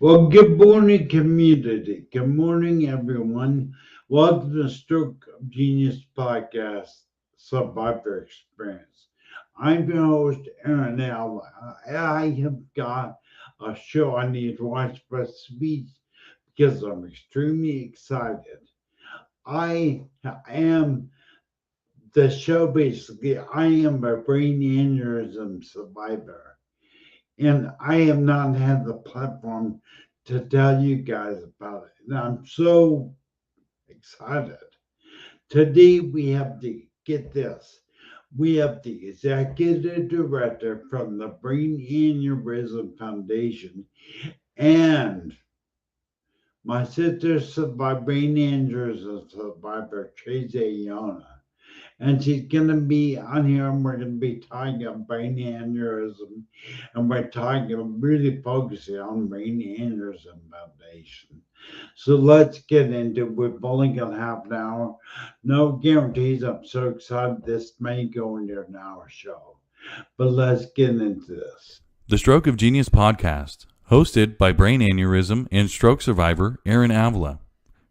Well, good morning, community. Good morning, everyone. Welcome to Stroke of Genius Podcast Survivor Experience. I'm your host, Aaron Alva. I have got a show I need to watch for speech because I'm extremely excited. I am the show basically, I am a brain aneurysm survivor. And I have not had the platform to tell you guys about it. And I'm so excited. Today we have the get this. We have the executive director from the Brain Aneurysm Foundation and my sister survived brain aneurysm survivor Tracy Iona. And she's going to be on here and we're going to be talking about brain aneurysm. And we're talking, really focusing on brain aneurysm foundation. So let's get into it. We've only got half an hour. No guarantees. I'm so excited this may go into an hour show. But let's get into this. The Stroke of Genius podcast, hosted by brain aneurysm and stroke survivor Aaron Avila,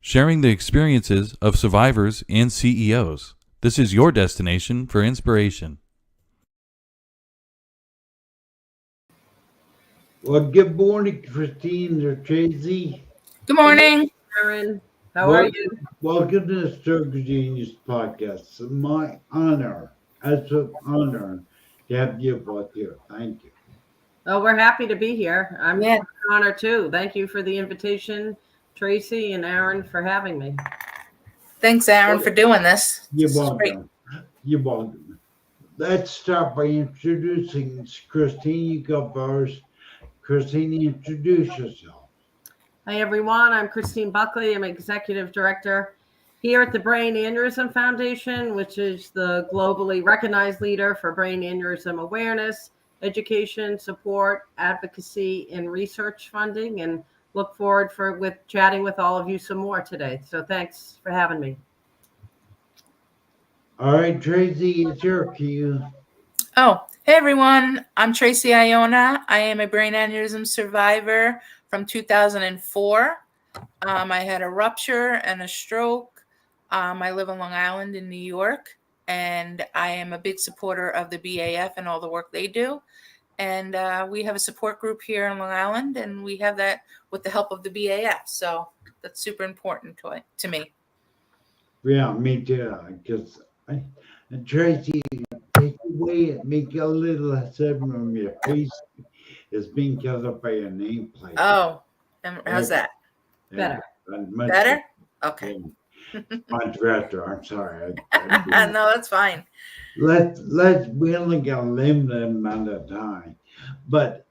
sharing the experiences of survivors and CEOs. This is your destination for inspiration. Well, good morning, Christine or Tracy. Good morning. Aaron. How are you? Welcome to the Stroke of Genius podcast. It's my honor, as an honor, to have you both here. Thank you. Oh, we're happy to be here. I'm an honor too. Thank you for the invitation, Tracy and Aaron, for having me. Thanks, Aaron, for doing this. You're This is welcome. great. You're welcome. Let's start by introducing Christine. You go first. Christine, introduce yourself. Hi, everyone. I'm Christine Buckley. I'm Executive Director here at the Brain Aneurysm Foundation, which is the globally recognized leader for brain aneurysm awareness, education, support, advocacy, and research funding. And look forward with chatting with all of you some more today. So thanks for having me. All right, Tracy, it's your cue. Oh, hey, everyone. I'm Tracy Iona. I am a brain aneurysm survivor from 2004. I had a rupture and a stroke. I live on Long Island in New York, and I am a big supporter of the B.A.F and all the work they do. And we have a support group here in Long Island, and we have that with the help of the B.A.F. So that's super important to me. Yeah, me too. Because Tracy, take away, make a little seven on your face. It's being covered by a nameplate. Oh, and how's that? Better. Better? Okay. My director, I'm sorry. No, that's fine. We only got a limited amount of time. But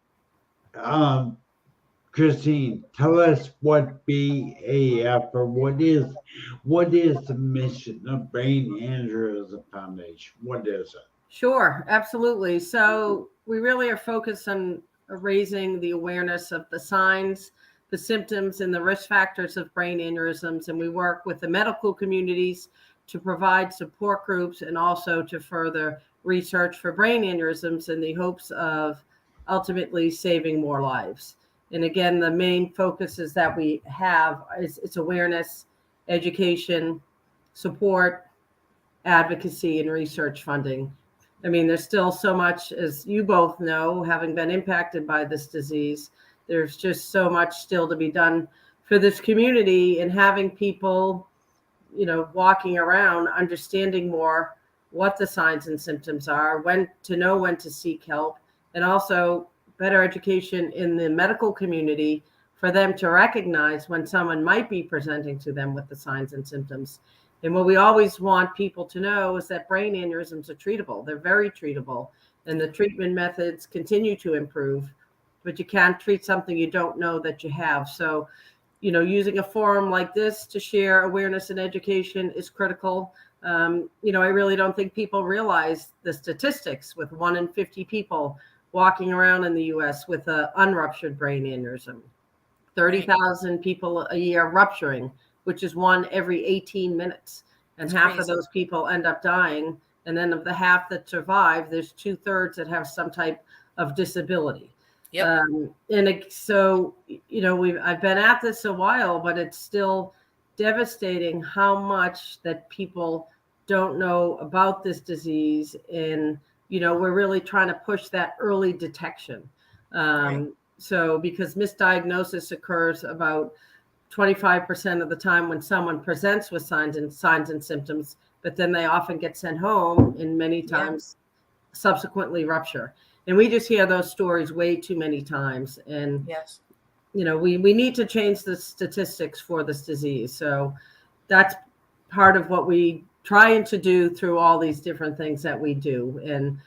Christine, tell us what B.A.F or what is the mission of Brain Aneurysm Foundation? What is it? Sure, absolutely. So we really are focused on raising the awareness of the signs, the symptoms, and the risk factors of brain aneurysms. And we work with the medical communities to provide support groups and also to further research for brain aneurysms in the hopes of ultimately saving more lives. And again, the main focuses that we have is it's awareness, education, support, advocacy, and research funding. I mean, there's still so much, as you both know, having been impacted by this disease, there's just so much still to be done for this community, and having people, walking around, understanding more what the signs and symptoms are, when to seek help, and also better education in the medical community for them to recognize when someone might be presenting to them with the signs and symptoms. And what we always want people to know is that brain aneurysms are treatable. They're very treatable, and the treatment methods continue to improve, but you can't treat something you don't know that you have. So, using a forum like this to share awareness and education is critical. I really don't think people realize the statistics with 1 in 50 people walking around in the U.S. with an unruptured brain aneurysm. 30,000 people a year rupturing, which is 1 every 18 minutes. And That's half crazy. of those people end up dying. And then of the half that survive, there's 2/3 that have some type of disability. Yep. So I've been at this a while, but it's still devastating how much that people don't know about this disease, and we're really trying to push that early detection. Right. So because misdiagnosis occurs about 25% of the time when someone presents with signs and symptoms, but then they often get sent home and many Yeah. times subsequently rupture. And we just hear those stories way too many times. And, Yes. we need to change the statistics for this disease. So that's part of what we trying to do through all these different things that we do. And,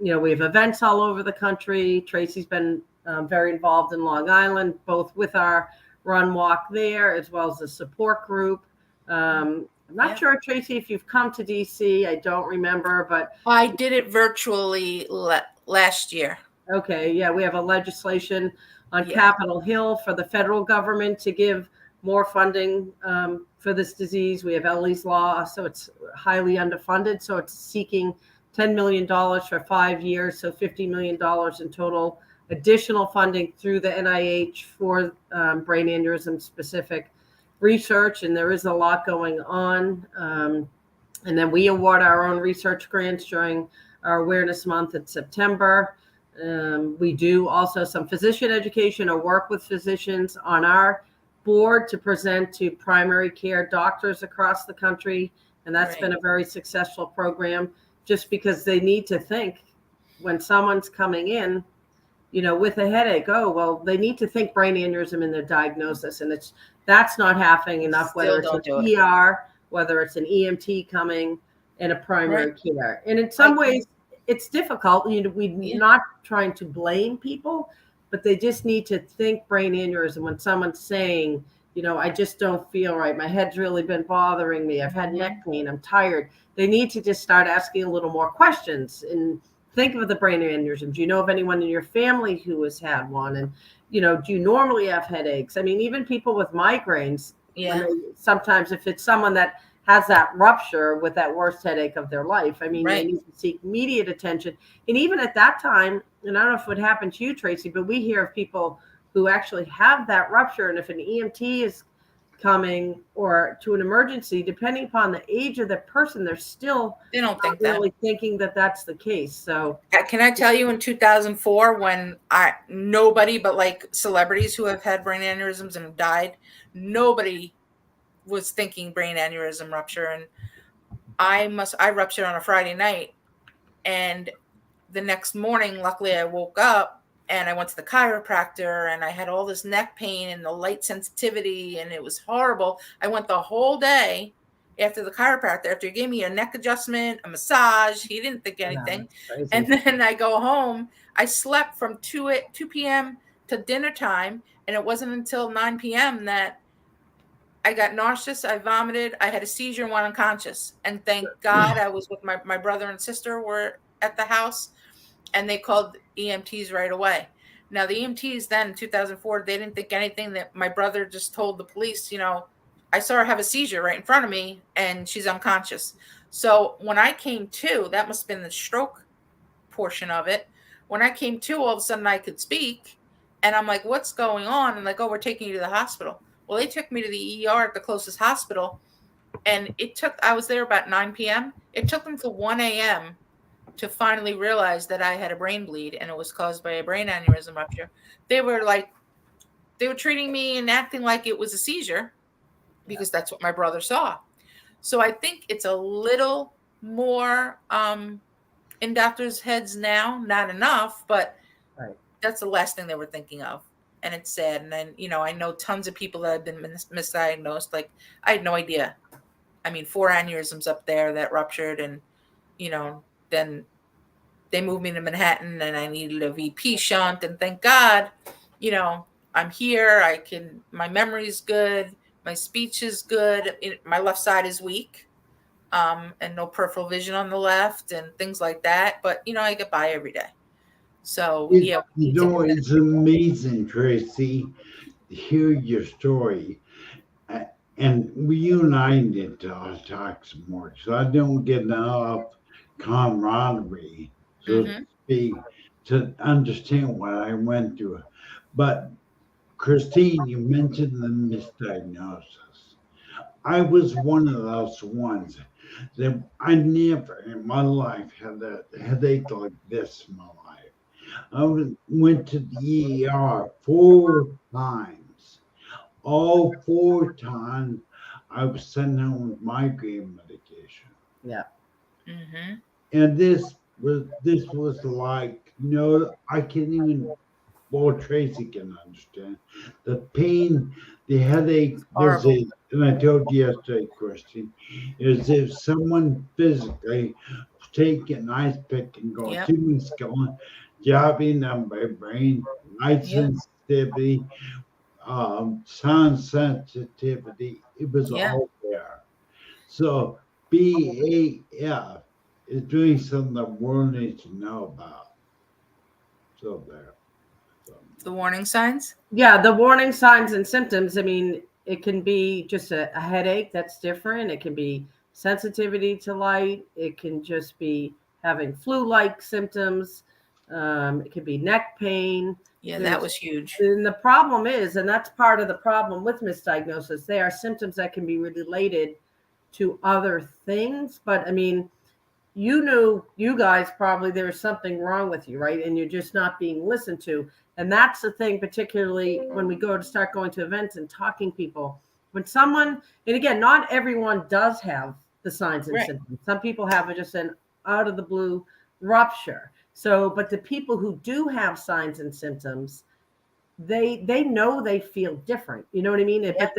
we have events all over the country. Tracy's been very involved in Long Island, both with our run walk there, as well as the support group. I'm not sure, Tracy, if you've come to DC. I don't remember, but I did it virtually last year. okay, yeah, we have a legislation on Yeah. Capitol Hill for the federal government to give more funding for this disease. We have Ellie's Law, so it's highly underfunded. So it's seeking $10 million for 5 years, so $50 million in total additional funding through the NIH for brain aneurysm specific research. And there is a lot going on. And then we award our own research grants during our awareness month in September. We do also some physician education or work with physicians on our board to present to primary care doctors across the country. And that's been a very successful program, just because they need to think when someone's coming in, with a headache, oh, well, they need to think brain aneurysm in their diagnosis. And that's not happening enough, whether it's an ER, whether it's an EMT coming in a primary care. And in some ways, it's difficult. We're not trying to blame people, but they just need to think brain aneurysm when someone's saying, I just don't feel right. My head's really been bothering me. I've had neck pain. I'm tired. They need to just start asking a little more questions and think of the brain aneurysm. Do you know of anyone in your family who has had one? And, do you normally have headaches? I mean, even people with migraines, sometimes if it's someone that has that rupture with that worst headache of their life, I mean, they need to seek immediate attention. And even at that time, and I don't know if it would happen to you, Tracy, but we hear of people who actually have that rupture. And if an EMT is coming or to an emergency, depending upon the age of the person, they don't think really thinking that that's the case. So can I tell you, in 2004, when nobody but like celebrities who have had brain aneurysms and died, nobody was thinking brain aneurysm rupture. And I ruptured on a Friday night, and the next morning, luckily I woke up and I went to the chiropractor, and I had all this neck pain and the light sensitivity, and it was horrible. I went the whole day after the chiropractor, after he gave me a neck adjustment, a massage. He didn't think anything. And then I go home. I slept from 2 p.m. to dinner time, and it wasn't until 9 p.m. that I got nauseous. I vomited. I had a seizure and went unconscious. And thank God I was with my brother and sister were at the house, and they called EMTs right away. Now, the EMTs then in 2004, they didn't think anything. That my brother just told the police, I saw her have a seizure right in front of me and she's unconscious. So when I came to, that must have been the stroke portion of it. When I came to, all of a sudden I could speak, and I'm like, what's going on? And like, oh, we're taking you to the hospital. Well, they took me to the ER at the closest hospital, and I was there about 9 p.m. It took them till 1 a.m. to finally realize that I had a brain bleed, and it was caused by a brain aneurysm rupture. They were treating me and acting like it was a seizure, because that's what my brother saw. So I think it's a little more in doctors' heads now, not enough, but that's the last thing they were thinking of. And it's sad. And then, I know tons of people that have been misdiagnosed. Like, I had no idea. I mean, 4 aneurysms up there that ruptured, and, then they moved me to Manhattan, and I needed a VP shunt. And thank God, I'm here. My memory's good. My speech is good. My left side is weak, and no peripheral vision on the left and things like that. But, I get by every day. So, it's amazing, Tracy, to hear your story. And you and I need to talk some more, because I don't get enough camaraderie, so to speak, to understand what I went through. But Christine, you mentioned the misdiagnosis. I was one of those ones that I never in my life had a headache like this in my life. Went to the ER 4 times. All 4 times I was sent home with migraine medication. Yeah. Mm-hmm. And this was like, I can't even, well, Tracy can understand. The pain, the headache was Horrible. it, and I told you yesterday, Christine, is if someone physically take an ice pick and go Yep. to my skull, jabbing on my brain, light Yep. sensitivity, sound sensitivity, it was Yeah. all there. So B.A.F is doing something the world needs to know about. So there. So, The warning signs. Yeah, the warning signs and symptoms. I mean, it can be just a headache that's different. It can be sensitivity to light. It can just be having flu-like symptoms. It could be neck pain. Yeah, that There's, was huge. and the problem is, and that's part of the problem with misdiagnosis, they are symptoms that can be related to other things. But I mean, you guys probably there was something wrong with you, right? And you're just not being listened to. And that's the thing, particularly when we go to start going to events and talking people. When someone, and again, not everyone does have the signs and Right. symptoms. Some people have just an out of the blue rupture. So, but the people who do have signs and symptoms, they know they feel different. You know what I mean? Yeah. But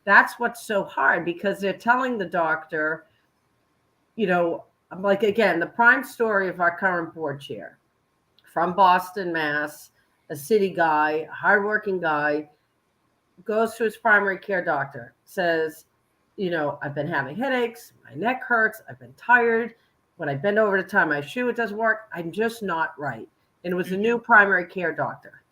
that's what's so hard because they're telling the doctor, like again, the prime story of our current board chair from Boston, Mass, a city guy, a hardworking guy, goes to his primary care doctor, says, I've been having headaches, my neck hurts, I've been tired. When I bend over to tie my shoe, it doesn't work. I'm just not right. And it was a new primary care doctor.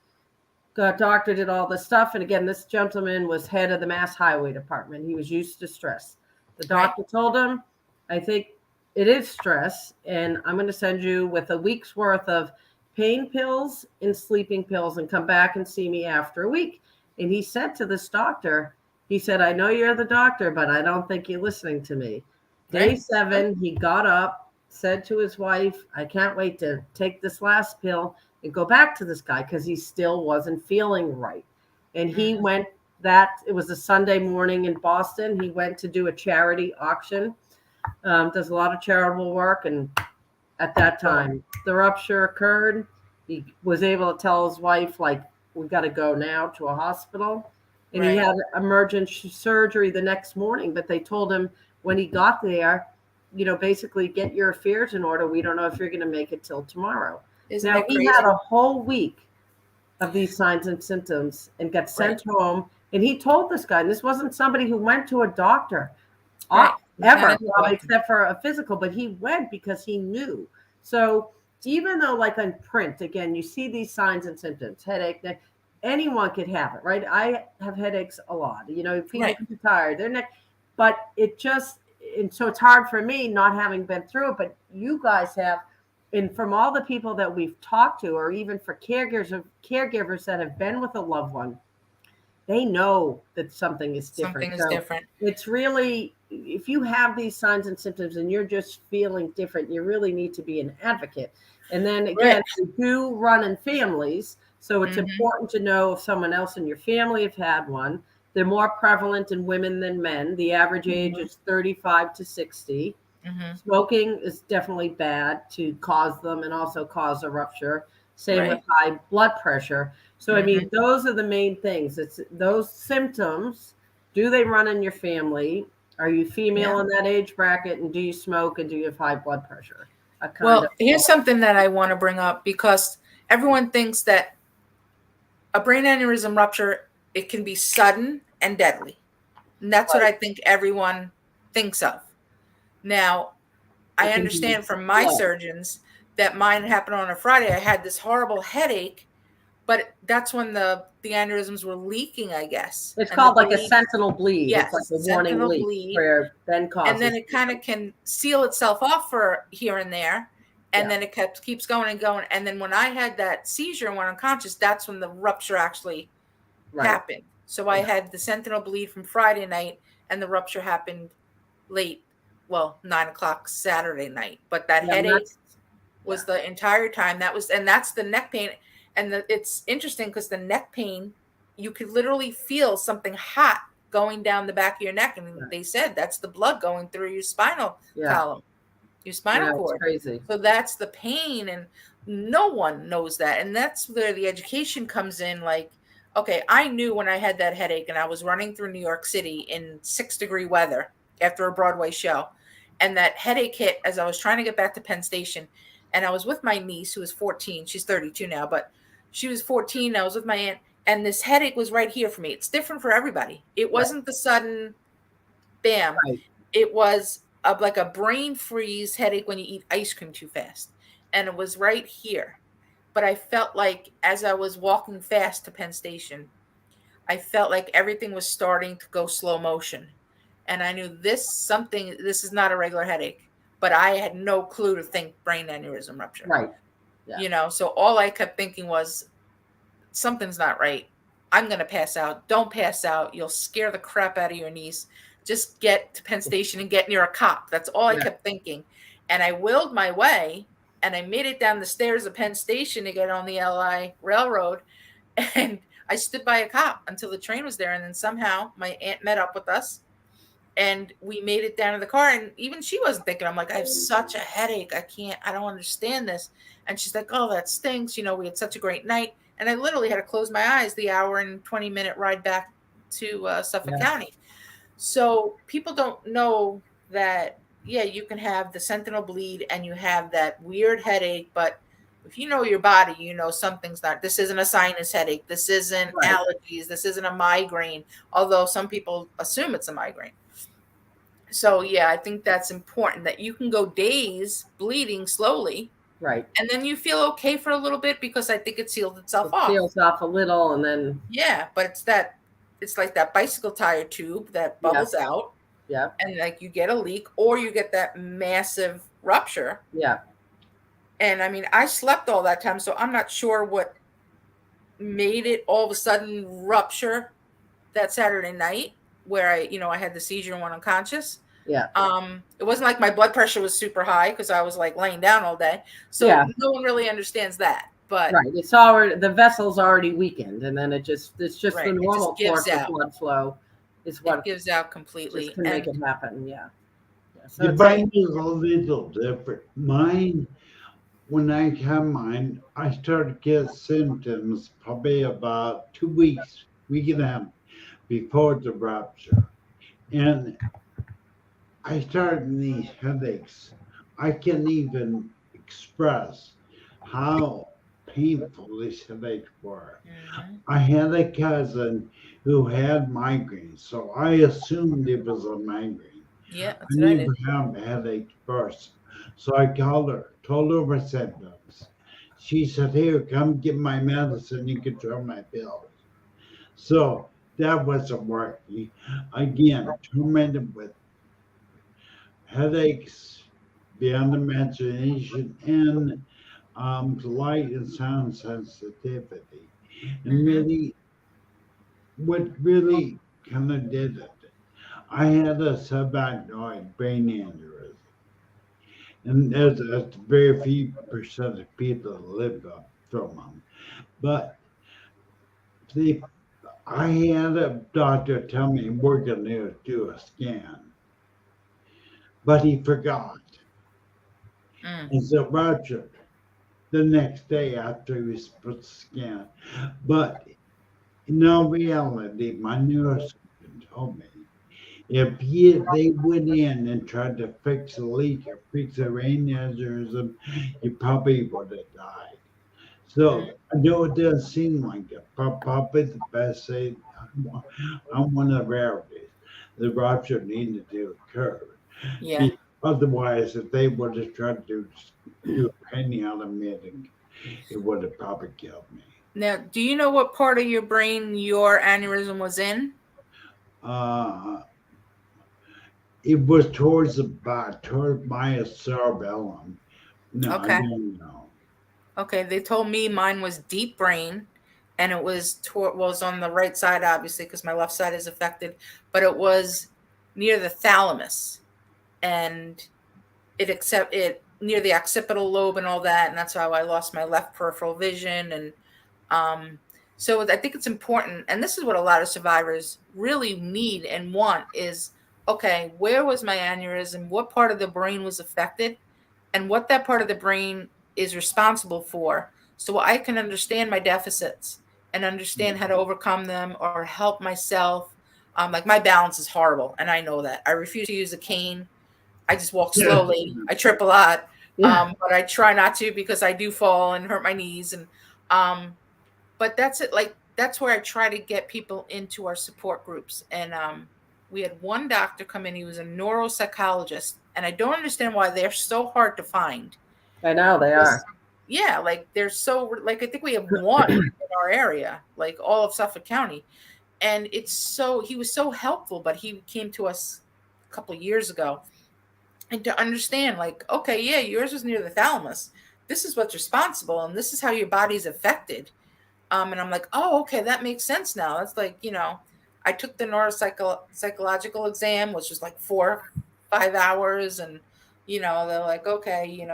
The doctor did all this stuff. And again, this gentleman was head of the Mass Highway Department. He was used to stress. The doctor told him, I think it is stress, and I'm going to send you with a week's worth of pain pills and sleeping pills and come back and see me after a week. And he said to this doctor, he said, I know you're the doctor, but I don't think you're listening to me. Day 7, he got up, said to his wife, I can't wait to take this last pill and go back to this guy because he still wasn't feeling right. And he went it was a Sunday morning in Boston. He went to do a charity auction. Does a lot of charitable work. And at that time, the rupture occurred. He was able to tell his wife, like, we got to go now to a hospital. And he had emergency surgery the next morning. But they told him when he got there, basically get your affairs in order. We don't know if you're going to make it till tomorrow. Isn't Now, that crazy? he had a whole week of these signs and symptoms and got sent home. And he told this guy, and this wasn't somebody who went to a doctor ever, except for a physical, but he went because he knew. So even though, like on print, again, you see these signs and symptoms, headache, neck, anyone could have it, right? I have headaches a lot. People can be tired, their neck, but it just, and so it's hard for me not having been through it, but you guys have. And from all the people that we've talked to, or even for caregivers that have been with a loved one, they know that something is different. Something is different. It's really, if you have these signs and symptoms and you're just feeling different, you really need to be an advocate. And then again, we do run in families. So it's important to know if someone else in your family have had one. They're more prevalent in women than men. The average age is 35 to 60. Smoking is definitely bad to cause them and also cause a rupture. Same with high blood pressure. So, I mean, those are the main things. It's those symptoms. Do they run in your family? Are you female in that age bracket? And do you smoke? And do you have high blood pressure? Here's something that I want to bring up because everyone thinks that a brain aneurysm rupture, it can be sudden and deadly. And that's what I think everyone thinks of. Now, I understand from my surgeons that mine happened on a Friday. I had this horrible headache, but that's when the aneurysms were leaking, I guess. It's called like a sentinel bleed. Yes, it's like a warning leak bleed, where then causes. And then it kind of can seal itself off for here and there. And then it keeps going and going. And then when I had that seizure and went unconscious, that's when the rupture actually happened. So I had the sentinel bleed from Friday night, and the rupture happened late, 9 o'clock Saturday night. But that headache was the entire time. That's the neck pain. And it's interesting because the neck pain, you could literally feel something hot going down the back of your neck. And they said that's the blood going through your spinal column, your spinal cord. Crazy. So that's the pain. And no one knows that. And that's where the education comes in. Like, okay, I knew when I had that headache and I was running through New York City in 6-degree weather after a Broadway show. And that headache hit as I was trying to get back to Penn Station. And I was with my niece, who was 14. She's 32 now, but she was 14. I was with my aunt. And this headache was right here for me. It's different for everybody. It wasn't the sudden bam. Right. It was like a brain freeze headache when you eat ice cream too fast. And it was right here. But I felt like as I was walking fast to Penn Station, I felt like everything was starting to go slow motion. And I knew this is not a regular headache. But I had no clue to think brain aneurysm rupture. Right. Yeah. So all I kept thinking was, something's not right. I'm going to pass out. Don't pass out. You'll scare the crap out of your niece. Just get to Penn Station and get near a cop. That's all I kept thinking. And I willed my way, and I made it down the stairs of Penn Station to get on the LI Railroad. And I stood by a cop until the train was there. And then somehow my aunt met up with us. And we made it down to the car, and even she wasn't thinking. I'm like, I have such a headache. I don't understand this. And she's like, oh, that stinks. We had such a great night. And I literally had to close my eyes the hour and 20-minute ride back to Suffolk County. So people don't know that, you can have the sentinel bleed and you have that weird headache. But if you know your body, something's not. This isn't a sinus headache. This isn't allergies. This isn't a migraine, although some people assume it's a migraine. So, I think that's important, that you can go days bleeding slowly. Right. And then you feel okay for a little bit because I think it sealed itself off. It seals off a little and then. Yeah, but it's like that bicycle tire tube that bubbles out. Yeah. And like you get a leak or you get that massive rupture. Yeah. And I mean, I slept all that time, so I'm not sure what made it all of a sudden rupture that Saturday night where I had the seizure and went unconscious. Yeah. It wasn't like my blood pressure was super high because I was like laying down all day. So no one really understands that. But it's already, the vessel's already weakened, and then it's just the normal course of blood flow is what it gives out completely. Just to make it happen. Yeah. So your brain is a little different. Mine, when I had mine, I started to get symptoms probably about 2 weeks, week and a half before the rupture. And I started these headaches. I can't even express how painful these headaches were. Mm-hmm. I had a cousin who had migraines, so I assumed it was a migraine. Yeah, I never had headaches first. So I called her, told her my symptoms. She said, here, come get my medicine, you control my pills. So that wasn't working. Again, tormented with headaches beyond imagination and light and sound sensitivity. And really, what really kind of did it, I had a subarachnoid brain aneurysm. And there's very few percent of people that live from them. But I had a doctor tell me we're going to do a scan. But he forgot. And so ruptured the next day after he was supposed to scan. But in all reality, my neurosurgeon told me if they went in and tried to fix the leak or fix the brain aneurysm, you probably would have died. So I know it doesn't seem like it, but probably the best thing, I'm one of the rarities. The rupture needed to occur. Yeah. Otherwise, if they would have tried to do a penny out of me, it would have probably killed me. Now, do you know what part of your brain your aneurysm was in? It was towards my cerebellum, No, I Okay. didn't know. Okay. They told me mine was deep brain, and it was was on the right side, obviously, because my left side is affected, but it was near the thalamus, and it near the occipital lobe and all that, and that's how I lost my left peripheral vision. And um, so I think it's important, and this is what a lot of survivors really need and want is, okay, where was my aneurysm? What part of the brain was affected? And what that part of the brain is responsible for, so I can understand my deficits and understand how to overcome them or help myself. Like my balance is horrible, and I know that. I refuse to use a cane. I just walk Yeah. slowly. I trip a lot, Yeah. but I try not to because I do fall and hurt my knees. And but that's it. Like that's where I try to get people into our support groups. And we had one doctor come in. He was a neuropsychologist, and I don't understand why they're so hard to find. I know they Because, are. yeah, like they're so like I think we have one in our area, like all of Suffolk County, and it's so he was so helpful. But he came to us a couple of years ago, and to understand, like, okay, yeah, yours was near the thalamus. This is what's responsible, and this is how your body's affected. And I'm like, oh, okay, that makes sense now. That's like, I took the psychological exam, which was like 4 5 hours, and they're like, okay,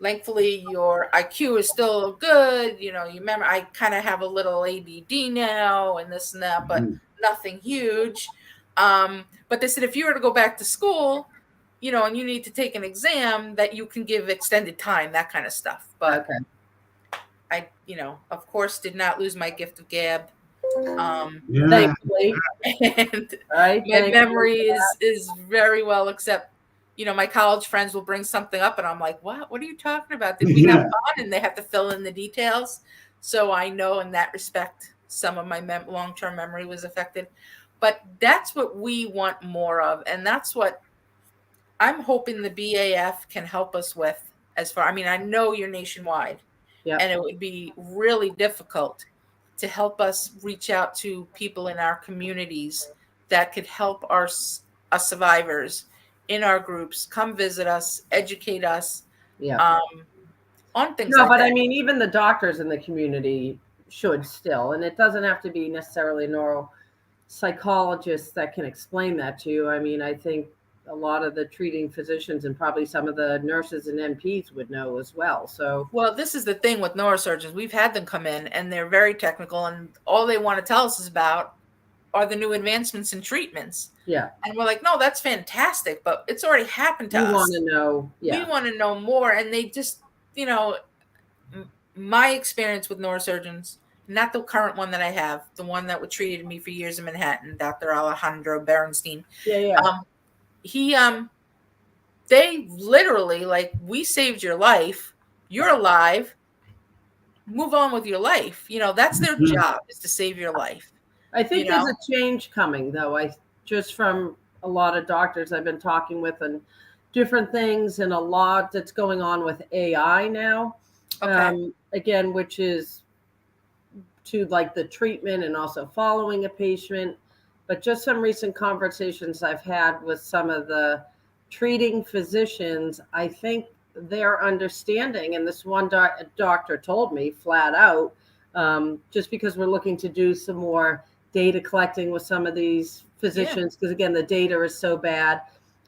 thankfully your IQ is still good. You remember I kind of have a little ADD now, and this and that, but Mhm. nothing huge. But they said if you were to go back to school, and you need to take an exam, that you can give extended time, that kind of stuff. But Okay. I, of course, did not lose my gift of gab. Yeah. Thankfully, And right? my Thankfully memory for that. is very well, except, my college friends will bring something up and I'm like, what are you talking about? Did we have Yeah. fun? And they have to fill in the details. So I know in that respect, some of my long-term memory was affected. But that's what we want more of. And that's what I'm hoping the B.A.F can help us with. I know you're nationwide, Yep. and it would be really difficult to help us reach out to people in our communities that could help us survivors in our groups come visit us, educate us, Yeah. um, on things No, like but I that. mean, even the doctors in the community should still, and it doesn't have to be necessarily neuropsychologists that can explain that to you. I mean, I think a lot of the treating physicians and probably some of the nurses and NPs would know as well. So, Well, this is the thing with neurosurgeons. We've had them come in and they're very technical, and all they want to tell us is about are the new advancements in treatments. yeah, And we're like, no, that's fantastic, but it's already happened to you want us. to know. We Yeah. want to know more. And they just, my experience with neurosurgeons, not the current one that I have, the one that treated me for years in Manhattan, Dr. Alejandro Berenstein. Yeah. Yeah. Um, he, they literally like, we saved your life. You're alive. Move on with your life. That's their Mhm. job, is to save your life. I You think there's know. a change coming, though. I just from a lot of doctors I've been talking with and different things, and a lot that's going on with AI now. Okay. Again, which is to like the treatment and also following a patient. But just some recent conversations I've had with some of the treating physicians, I think they're understanding. And this one doctor told me flat out, just because we're looking to do some more data collecting with some of these Yeah. physicians, because again, the data is so bad,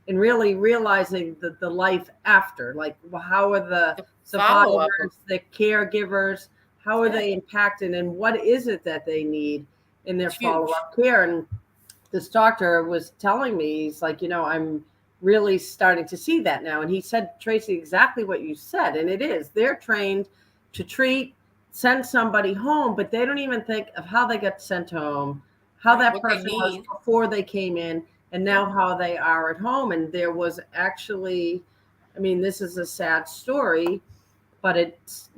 and really realizing the life after, like how are the The follow up. survivors, the caregivers, how are Yeah. they impacted, and what is it that they need in their It's huge. follow-up care? And this doctor was telling me, he's like, I'm really starting to see that now. And he said, Tracy, exactly what you said. And it is, they're trained to treat, send somebody home, but they don't even think of how they got sent home, how Right. that What they person was need. before they came in, and Yeah. now how they are at home. And there was actually, I mean, this is a sad story, but it's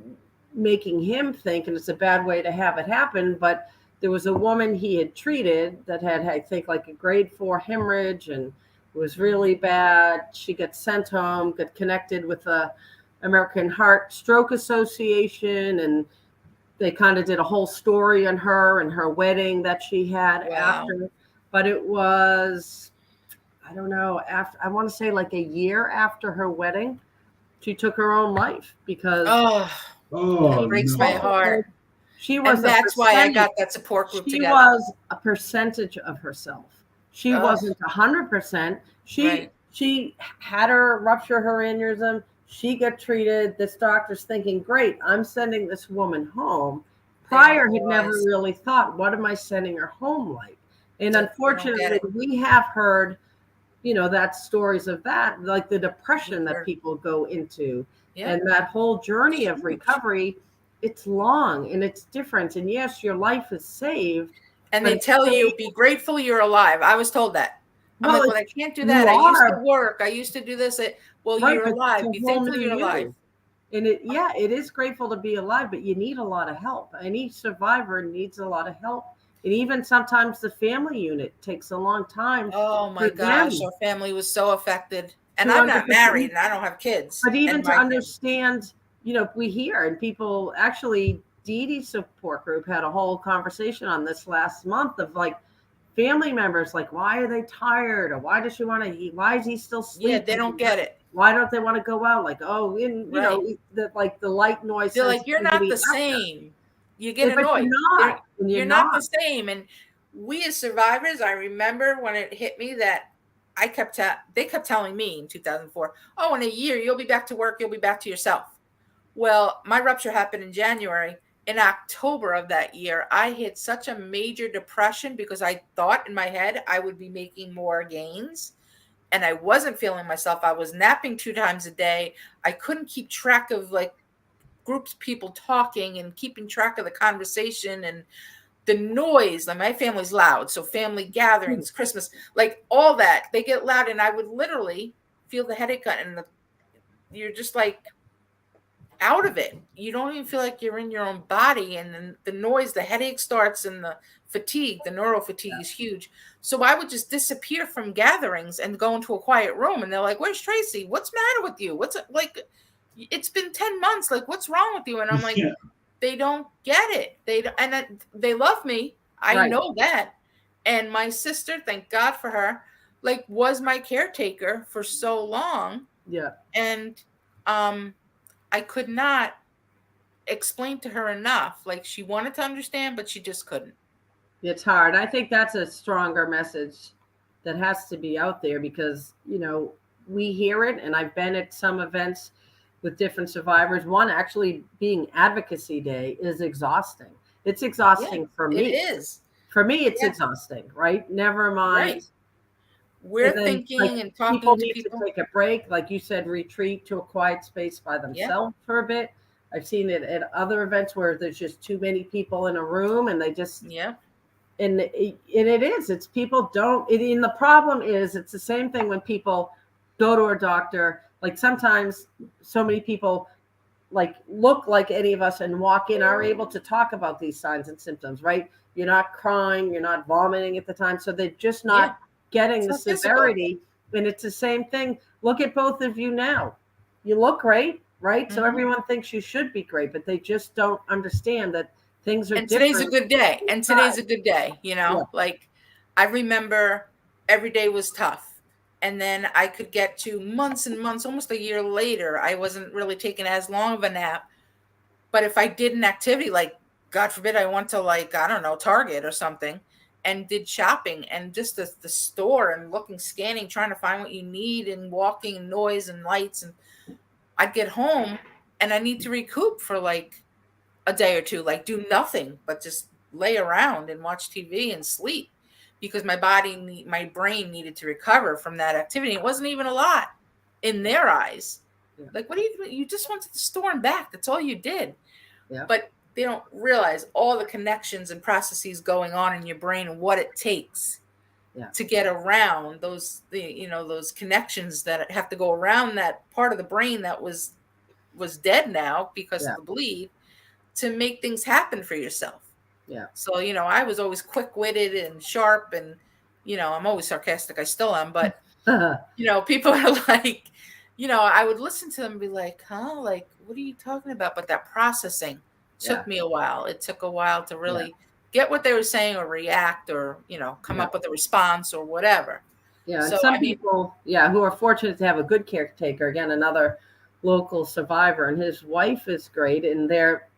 making him think, and it's a bad way to have it happen, but there was a woman he had treated that had, I think, like a grade 4 hemorrhage, and it was really bad. She got sent home, got connected with the American Heart Stroke Association, and they kind of did a whole story on her and her wedding that she had Wow. after. But it was, I don't know, after, I want to say like a year after her wedding. she took her own life because Oh, Oh that breaks my no. heart. she was And a that's why I percentage. got that support group She together. was a percentage of herself. She Ugh. wasn't 100%. Right. She had her rupture her aneurysm. She got treated. This doctor's thinking, great, I'm sending this woman home. Prior, had never realize. really thought, what am I sending her home like? And They don't get unfortunately, it. we have heard, that stories of that, like the depression that Sure. people go into, Yeah. and that whole journey of Huge. recovery. It's long and it's different. And yes, your life is saved. And but they it's tell you, saved- be grateful you're alive. I was told that. I'm well, like, well, I can't do you that. I used to are work. I used to do this. Well, right, you're but it's alive. a Be whole thankful new you're alive. you. And it is grateful to be alive, but you need a lot of help. Any survivor needs a lot of help. And even sometimes the family unit takes a long time Oh my for them gosh, our family was so affected. And to I'm not married understand. and I don't have kids. But even And to understand, we hear, and people actually, Dee Dee's support group had a whole conversation on this last month of like family members, like, why are they tired? Or why does she want to eat? Why is he still sleeping? yeah, they don't get it. Why don't they want to go out? Like, oh, Right. the light noise They're like, you're not sensitivity the after. same. You get But annoyed. you're not. And You're not the same. And we as survivors, I remember when it hit me that they kept telling me in 2004, oh, in a year, you'll be back to work. You'll be back to yourself. Well, my rupture happened in January. In October of that year, I hit such a major depression because I thought in my head I would be making more gains. And I wasn't feeling myself. I was napping 2 times a day. I couldn't keep track of like groups of people talking and keeping track of the conversation and the noise. Like my family's loud, so family gatherings, Christmas, like all that, they get loud, and I would literally feel the headache, and you're just like out of it. You don't even feel like you're in your own body, and then the noise, the headache starts, and the fatigue, the neural fatigue is huge. So I would just disappear from gatherings and go into a quiet room, and they're like, "Where's Tracy? What's the matter with you? What's it like? It's been 10 months. Like, what's wrong with you?" And I'm like, Yeah. they don't get it. They love me. I Right. know that. And my sister, thank God for her, like was my caretaker for so long. Yeah. And I could not explain to her enough. Like she wanted to understand, but she just couldn't. It's hard. I think that's a stronger message that has to be out there because, we hear it, and I've been at some events with different survivors. One actually being Advocacy Day is exhausting. It's exhausting for me. It is. For me, it's exhausting, right? Never mind. Right. We're then, thinking and talking people to need people. to take a break, like you said, retreat to a quiet space by themselves for a bit. I've seen it at other events where there's just too many people in a room, and they just and it's people don't. And the problem is, it's the same thing when people go to a doctor. Like sometimes, so many people like look like any of us and walk in are able to talk about these signs and symptoms, right? You're not crying, you're not vomiting at the time, so they're just not getting the severity. And it's the same thing. Look at both of you now. You look great, right? So everyone thinks you should be great, but they just don't understand that things are different. Today's a good day. And today's a good day, like I remember every day was tough. And then I could get to months and months, almost a year later, I wasn't really taking as long of a nap. But if I did an activity, like God forbid, I went to like, I don't know, Target or something and did shopping and just the store and looking, scanning, trying to find what you need and walking and noise and lights. And I'd get home and I need to recoup for like a day or two, like do nothing but just lay around and watch TV and sleep because my brain needed to recover from that activity. It wasn't even a lot in their eyes. Like, what do you just went to the store and back? That's all you did. But they don't realize all the connections and processes going on in your brain and what it takes to get around those connections that have to go around that part of the brain that was dead now because of the bleed, to make things happen for yourself. So, I was always quick-witted and sharp and, I'm always sarcastic. I still am, but, people are like, I would listen to them and be like, huh? Like, what are you talking about? But that processing took me a while. It took a while to really get what they were saying or react or, come up with a response or whatever. Yeah. So, some people, who are fortunate to have a good caretaker, again, another local survivor, and his wife is great, and they're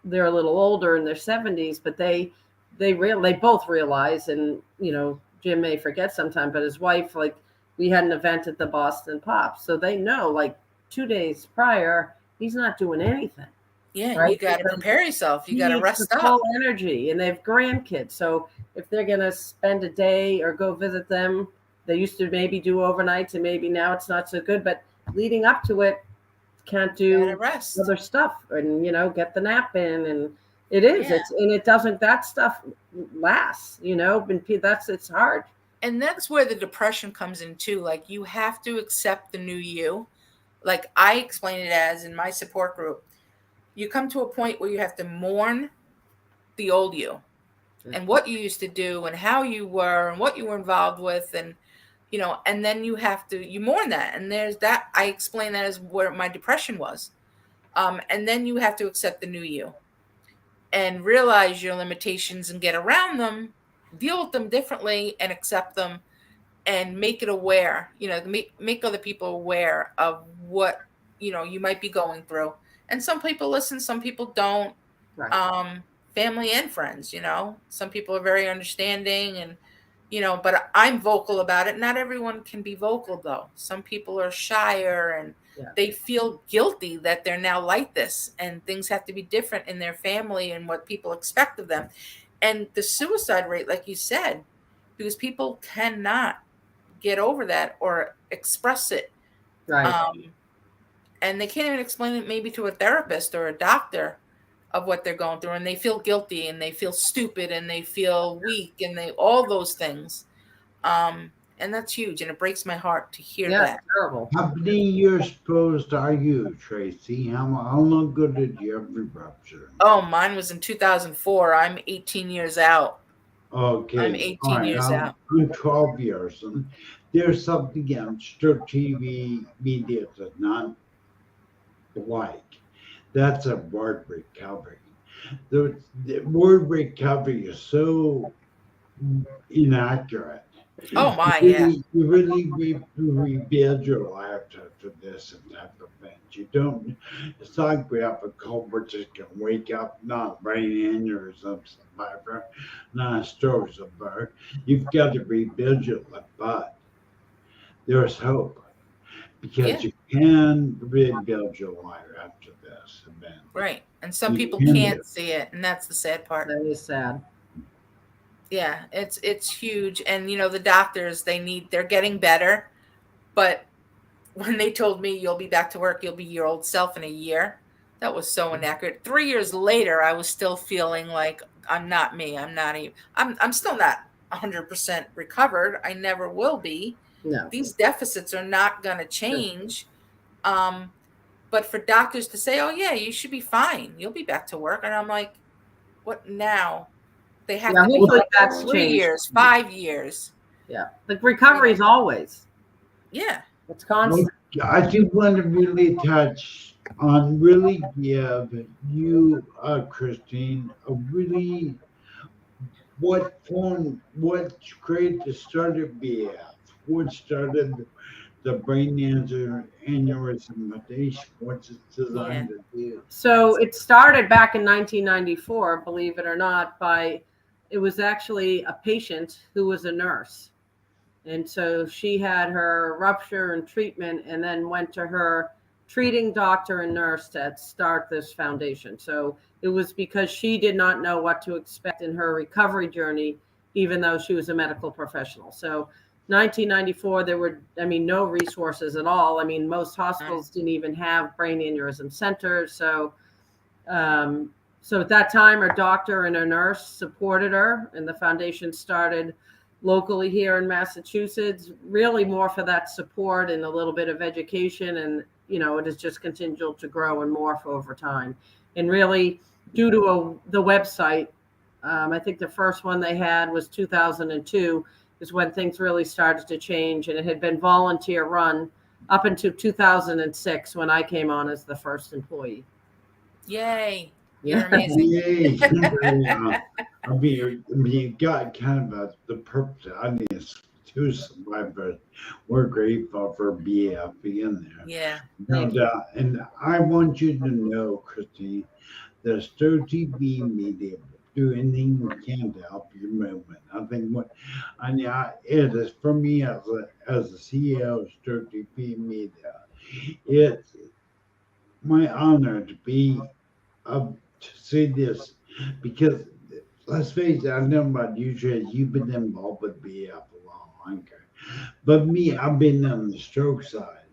a little older in their 70s, but they both realize, and Jim may forget sometime, but his wife, like, we had an event at the Boston Pop, so they know, like, 2 days prior he's not doing anything. Yeah, right? you got to prepare yourself. You got to Needs rest the up. full energy, and they have grandkids, so if they're going to spend a day or go visit them, they used to maybe do overnights, and maybe now it's not so good, but leading up to it, can't You gotta do rest. other stuff, and get the nap in, and it doesn't, that stuff lasts, and it's hard. And that's where the depression comes in too. Like, you have to accept the new you. Like, I explain it as, in my support group, you come to a point where you have to mourn the old you and what you used to do and how you were and what you were involved with, and and then you mourn that, and there's that. I explain that as where my depression was. And then you have to accept the new you and realize your limitations and get around them, deal with them differently, and accept them, and make it aware, make other people aware of what you might be going through. And some people listen, some people don't. Right. Family and friends, some people are very understanding, and but I'm vocal about it. Not everyone can be vocal, though. Some people are shyer, and they feel guilty that they're now like this, and things have to be different in their family and what people expect of them. And the suicide rate, like you said, because people cannot get over that or express it. Right. And they can't even explain it maybe to a therapist or a doctor of what they're going through, and they feel guilty, and they feel stupid, and they feel weak, and all those things. And that's huge, and it breaks my heart to hear that. Terrible. How many years post are you, Tracy? How long ago did you have your rupture? Oh, mine was in 2004. I'm 18 years out. Okay. I'm 18 years out. I'm 12 years. And there's something on Stroke TV media does not like. That's a word recovery. The word recovery is so inaccurate. Oh my, You really rebuild your life after this type of event. You don't. It's not like we have a cold, we're just gonna wake up, not brain aneurysm survivor, not a stroke survivor. You've got to rebuild your life, but there's hope because you can rebuild your life after this event. Right, and some people can't see it, and that's the sad part. That is sad. Yeah, it's huge. And the doctors, they're getting better, but when they told me you'll be back to work, you'll be your old self in a year, that was so inaccurate. 3 years later, I was still feeling like I'm not me. I'm still not 100% recovered. I never will be. No. These deficits are not going to change. But for doctors to say, oh yeah, you should be fine, you'll be back to work, and I'm like, what now? They have to be like that's 3 years, 5 years. Yeah, the recovery is always. Yeah, it's constant. I just want to really touch on give you, Christine, what created the start of B.A.F, what started the brain aneurysm foundation, what's it designed to do? So it started back in 1994, believe it or not, it was actually a patient who was a nurse. And so she had her rupture and treatment, and then went to her treating doctor and nurse to start this foundation. So it was because she did not know what to expect in her recovery journey, even though she was a medical professional. So 1994, there were, no resources at all. Most hospitals didn't even have brain aneurysm centers. So at that time, her doctor and her nurse supported her, and the foundation started locally here in Massachusetts, really more for that support and a little bit of education. And, it has just continued to grow and morph over time. And really, due to the website, I think the first one they had was 2002, is when things really started to change. And it had been volunteer run up until 2006, when I came on as the first employee. Yay. You're amazing. Yay. You got kind of the purpose. I need to two survivors. We're grateful for B.A.F being there. Yeah. No Thank you. doubt. And I want you to know, Christine, that Stir TV Media will do anything we can to help your movement. I think it is for me as the CEO of Stir TV Media. It's my honor to be to say this because let's face it, I know about you, Trace. You've been involved with BF a lot longer. But me, I've been on the stroke side.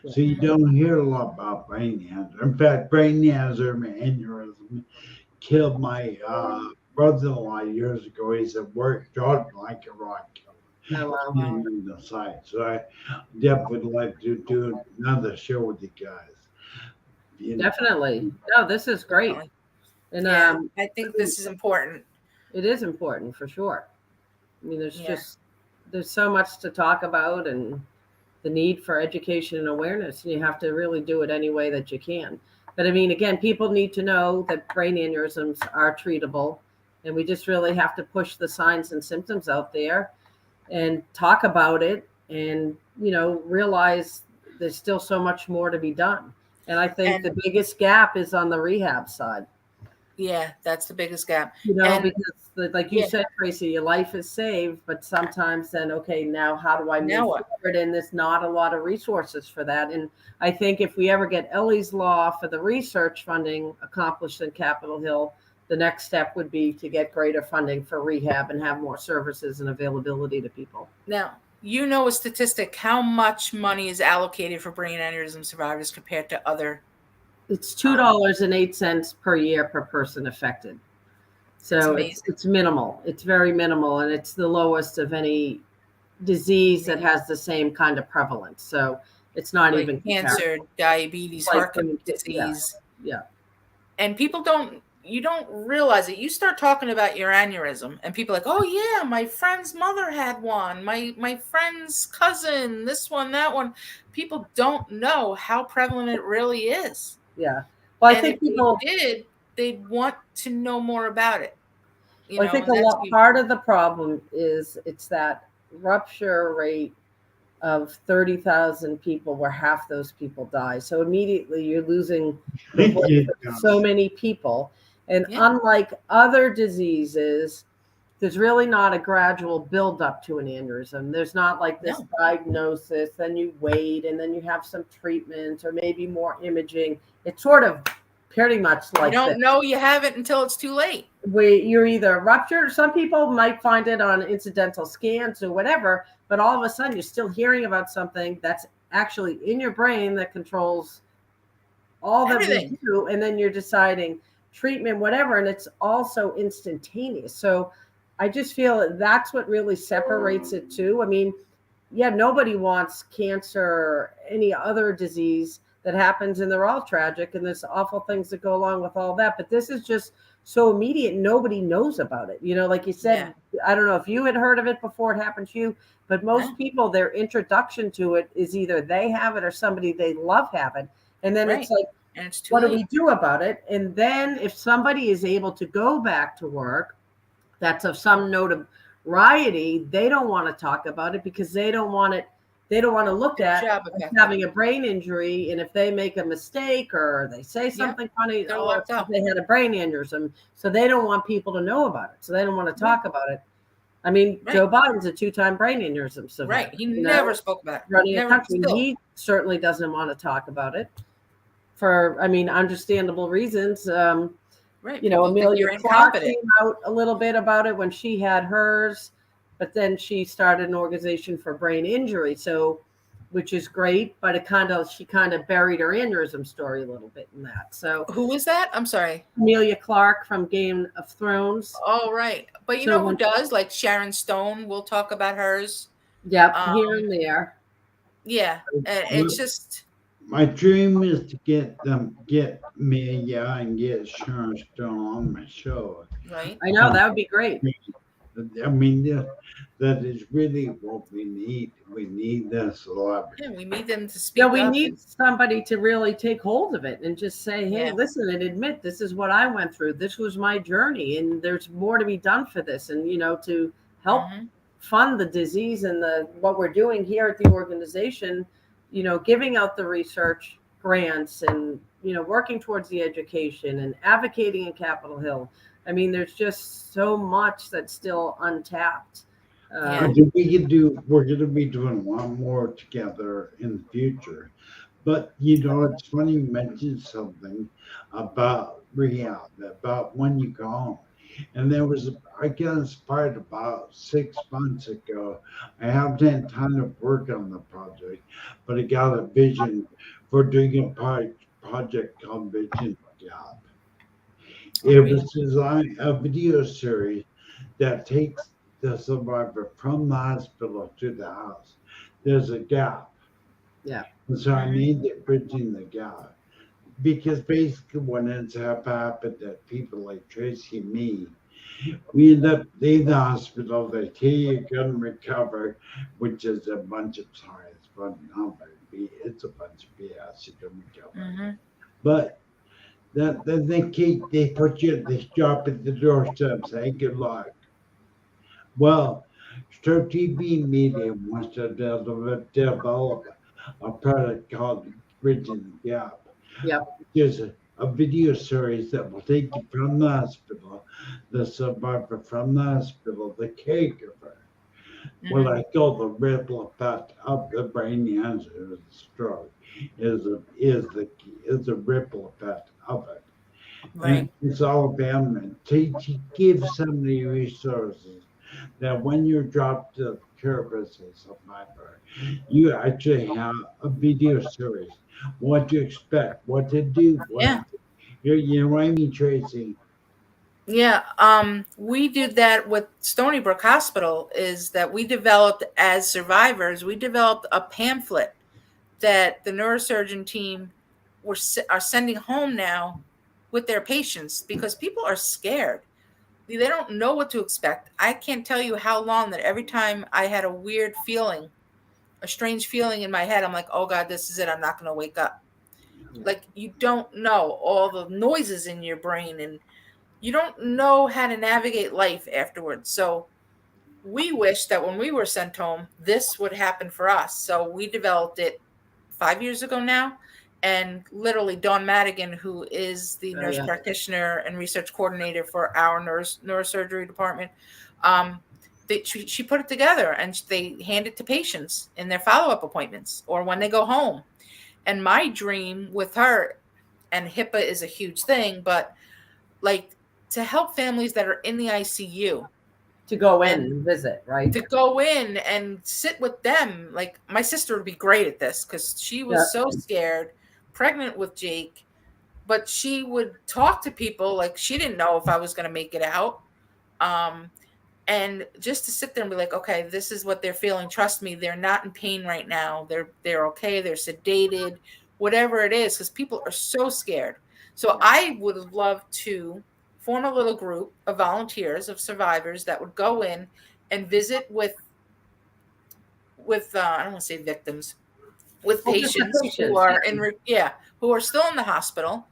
So you don't hear a lot about brain cancer. In fact, brain cancer and aneurysm killed my brother-in-law years ago. He's at work, dropped like a rock Oh, wow. on the side. So I definitely would like to do another show with you guys. You know, Definitely. No, this is great. Definitely. And Yeah. I think this is important. it is important for sure. I mean, Yeah. there's so much to talk about and the need for education and awareness, and you have to really do it any way that you can. But I mean, again, people need to know that brain aneurysms are treatable, and we just really have to push the signs and symptoms out there and talk about it and, realize there's still so much more to be done. And I think And- the biggest gap is on the rehab side. Yeah, that's the biggest gap. Because like you Yeah. said, Tracy, your life is saved, but sometimes then, okay, now how do I Now move what? forward? And there's not a lot of resources for that. And I think if we ever get Ellie's Law for the research funding accomplished in Capitol Hill, the next step would be to get greater funding for rehab and have more services and availability to people. Now, you know a statistic how much money is allocated for brain aneurysm survivors compared to other. It's $2.08 per year per person affected. So it's minimal. It's very minimal, and it's the lowest of any disease that has the same kind of prevalence. So it's not like even cancer, diabetes, Like heart when you disease. Yeah. And you don't realize it. You start talking about your aneurysm, and people are like, oh yeah, my friend's mother had one, my friend's cousin, this one, that one. People don't know how prevalent it really is. Yeah. Well, I And think if people they did, they'd want to know more about it. I think part of the problem is it's that rupture rate of 30,000 people where half those people die. So immediately you're losing so many people. And unlike other diseases, there's really not a gradual buildup to an aneurysm. There's not like this diagnosis, then you wait, and then you have some treatment or maybe more imaging. It's sort of pretty much like you don't know you have it until it's too late. You're either ruptured, or some people might find it on incidental scans or whatever, but all of a sudden you're still hearing about something that's actually in your brain that controls all that we do, and then you're deciding treatment, whatever, and it's also instantaneous. So I just feel that's what really separates it too. I mean, yeah, nobody wants cancer or any other disease that happens, and they're all tragic, and there's awful things that go along with all that. But this is just so immediate. Nobody knows about it. Like you said, I don't know if you had heard of it before it happened to you, but most people, their introduction to it is either they have it or somebody they love have it. And then it's like, and it's too what late. do we do about it? And then if somebody is able to go back to work, that's of some notoriety, they don't want to talk about it because they don't want to look at having a brain injury. And if they make a mistake or they say something funny, they had a brain aneurysm. So they don't want people to know about it. So they don't want to talk about it. I mean, Joe Biden's a 2-time brain aneurysm survivor. Right. He never spoke about it. Running a country. He certainly doesn't want to talk about it for, understandable reasons. Amelia Clark came out a little bit about it when she had hers, but then she started an organization for brain injury, which is great, but she kind of buried her aneurysm story a little bit in that. So who is that? I'm sorry. Amelia Clark from Game of Thrones. Oh, right. But you know who does? Like Sharon Stone, we'll talk about hers. Yep, here and there. Yeah, and it's just. My dream is to get Amelia and get Sharon Stone on my show. Right. I know, that would be great. I mean, that is really what we need. We need that celebrity. Yeah, we need them to speak up. We need somebody to really take hold of it and just say, hey, listen, and admit this is what I went through. This was my journey, and there's more to be done for this. And, to help fund the disease and the what we're doing here at the organization, giving out the research grants and working towards the education and advocating in Capitol Hill. I mean, there's just so much that's still untapped. Yeah. I think we're going to be doing a lot more together in the future. But it's funny you mentioned something about rehab, about when you go home. And I got inspired about 6 months ago. I haven't had time to work on the project, but I got a vision for doing project called Vision Gap. Oh, It yeah. was designed a video series that takes the survivor from the hospital to the house. There's a gap. Yeah. And so I Mhm. need it bridging the gap. Because basically what ends up happening that people like Tracy and me, we end up in the hospital, they tell you you're gonna recover, which is a bunch of science, but not very it's a bunch of BS, you don't recover. Mhm. But then they put you at this job at the doorstep, say good luck. Well, Stroke TV Media wants to develop a product called Bridging the Gap. Yep. There's a video series that will take you from the hospital, the survivor from the hospital, the caregiver. What Mhm. I call the ripple effect of the brain cancer of the stroke is the ripple effect of it. Right. And it's all about to give somebody resources that when you're dropped to care as a survivor, you actually have a video series, what to expect, what to do, Yeah. you know what I mean, Tracy? Yeah. We did that with Stony Brook Hospital. Is that we developed as survivors? We developed a pamphlet that the neurosurgeon team are sending home now with their patients because people are scared. They don't know what to expect. I can't tell you how long that every time I had a weird feeling, a strange feeling in my head, I'm like, oh God, this is it. I'm not going to wake up. Like, you don't know all the noises in your brain and you don't know how to navigate life afterwards. So we wish that when we were sent home, this would happen for us. So we developed it 5 years ago now. And literally, Dawn Madigan, who is the Oh nurse yeah. practitioner and research coordinator for our neurosurgery department, um, she put it together and they hand it to patients in their follow up appointments or when they go home. And my dream with her, and HIPAA is a huge thing, but like to help families that are in the ICU To go in and and visit, right? to go in and sit with them. Like my sister would be great at this because she Yeah. was so scared, pregnant with Jake, but she would talk to people like she didn't know if I was going to make it out. Um, and just to sit there and be like, okay, this is what they're feeling. Trust me, they're not in pain right now. They're okay. They're sedated, whatever it is, because people are so scared. So Yeah. I would have loved to form a little group of volunteers of survivors that would go in and visit with I don't want to say victims, with Well, just the patients who patients. are who are still in the hospital,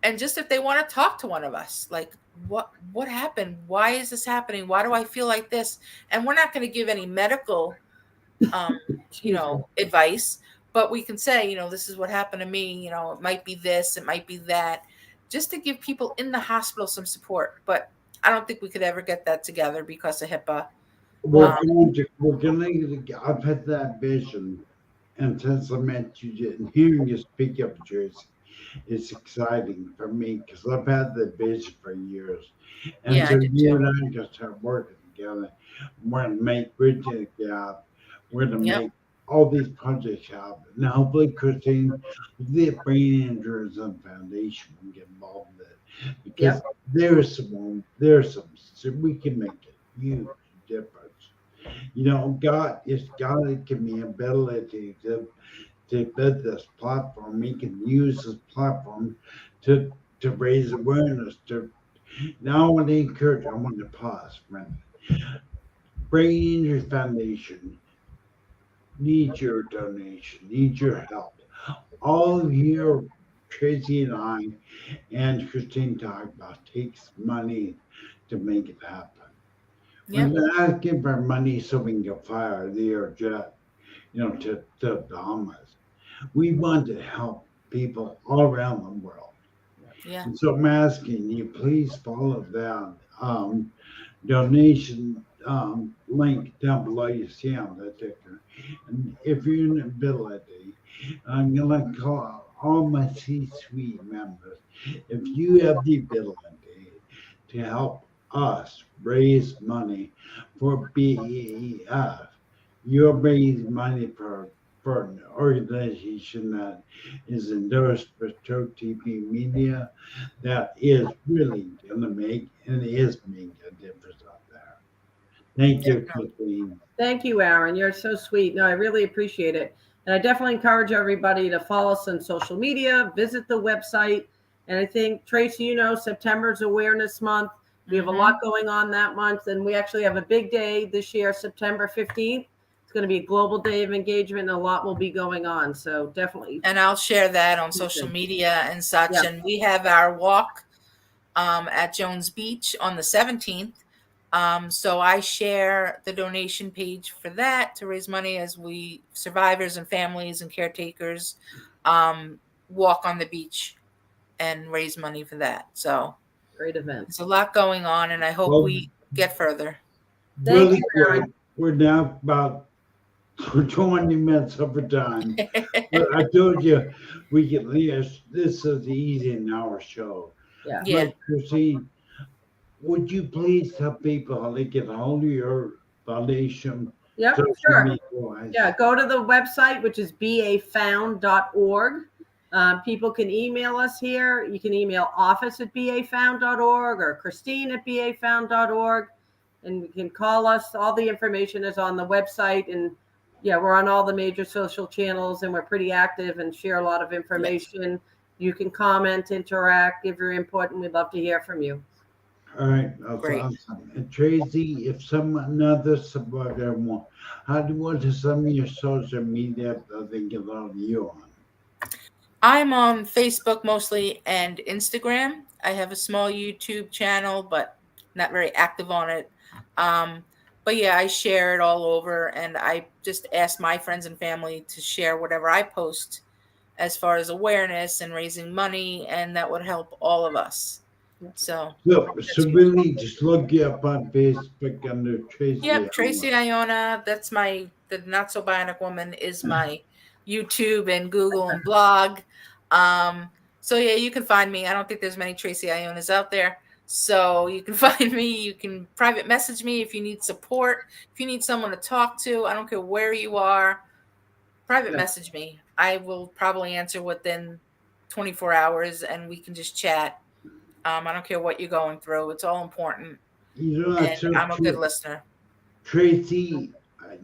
and just if they want to talk to one of us, like what happened, why is this happening, why do I feel like this, and we're not going to give any medical um Excuse me. advice, but we can say, this is what happened to me, it might be this, it might be that, just to give people in the hospital some support. But I don't think we could ever get that together because of HIPAA. We're um, we're going to, I've had that vision, and since I met you and hearing you speak of Tracy, it's exciting for me because I've had the vision for years. And yeah, I so did you too. and I can start working together. We're going to make Bridget the Gap. We're going to Yep. make all these projects happen. Now, hopefully, Christine, the Brain Injuries and Foundation will get involved in it because Yep. so we can make a huge difference. God has given me ability to build this platform. We can use this platform to raise awareness. Now, I want to encourage. I want to pause for a minute. Brain Injury Foundation needs your donation, needs your help. All of your Tracy and I and Christine talk about takes money to make it happen. Yeah. We've been asking for money so we can fire the Airjet, to Bahamas. We want to help people all around the world. Yeah. And so I'm asking you, please follow that donation link down below you see on the ticker. And if you're in ability, I'm going to call all my C-suite members. If you have the ability to help us raise money for B.A.F, you're raising money for an organization that is endorsed by Stroke TV Media that is really going to make and is making a difference out there. Thank you, Definitely. Kathleen. Thank you, Aaron. You're so sweet. No, I really appreciate it. And I definitely encourage everybody to follow us on social media, visit the website. And I think, Tracy, September is Awareness Month. We have a lot going on that month. And we actually have a big day this year, September 15th. It's going to be a global day of engagement, and a lot will be going on. So definitely. And I'll share that on social media and such. Yeah. And we have our walk at Jones Beach on the 17th. So I share the donation page for that to raise money as we survivors and families and caretakers walk on the beach and raise money for that. So Great event. there's a lot going on, and I hope Well, we get further. Thank really you, quick, Aaron. we're now about 20 minutes over time. But I told you we could this is easy in our show. Yeah. Yeah. But Christine, would you please tell people how they get a hold of your foundation? Yep, social sure. media-wise? Yeah, go to the website, which is bafound.org. People can email us here. You can email office@bafound.org or Christine@bafound.org. And you can call us. All the information is on the website. And yeah, we're on all the major social channels, and we're pretty active and share a lot of information. You can comment, interact, give your input, and we'd love to hear from you. All right, that's Great. awesome. And Tracy, if another subscriber want, how do you want to some of your social media that they get on you on? I'm on Facebook mostly and Instagram. I have a small YouTube channel, but not very active on it. But yeah, I share it all over, and I just ask my friends and family to share whatever I post as far as awareness and raising money, and that would help all of us. So So really just look you up on Facebook under Tracy. yep, Tracy Iona. That's the Not So Bionic Woman is my YouTube and Google and blog. So yeah, you can find me. I don't think there's many Tracy Ionas out there. So you can find me. You can private message me if you need support. If you need someone to talk to, I don't care where you are. Private message me. I will probably answer within 24 hours, and we can just chat. I don't care what you're going through. It's all important. And So I'm a good listener. Tracy,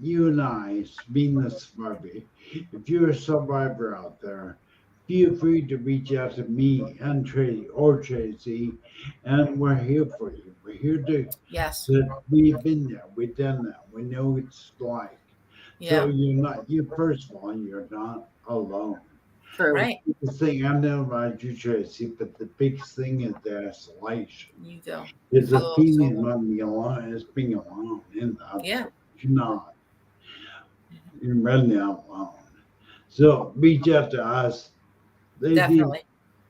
you and I, being the survivor, if you're a survivor out there, feel free to reach out to me and Tracy, and we're here for you. We're here to. Yes. We've been there. We've done that. We know what it's like. Yeah. So you're not. You first of all, you're not alone. True. Right. The thing I know about you, Tracy, but the biggest thing is the isolation. You go. It's a Oh, feeling of being alone. It's being alone in the Yeah. You're not. You're really not alone. So reach out to us. Definitely.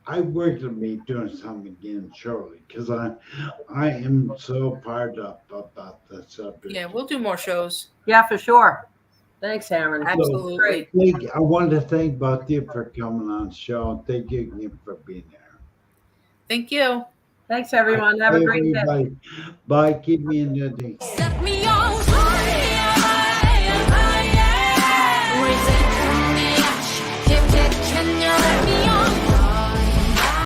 I worked with me doing something again shortly because I am so fired up about the subject. Yeah, we'll do more shows. Yeah, for sure. Thanks, Aaron. Absolutely. I want to thank both of you for coming on the show. Thank you again for being there. Thank you. Thanks, everyone. Have a great day. Bye. Keep me in the day.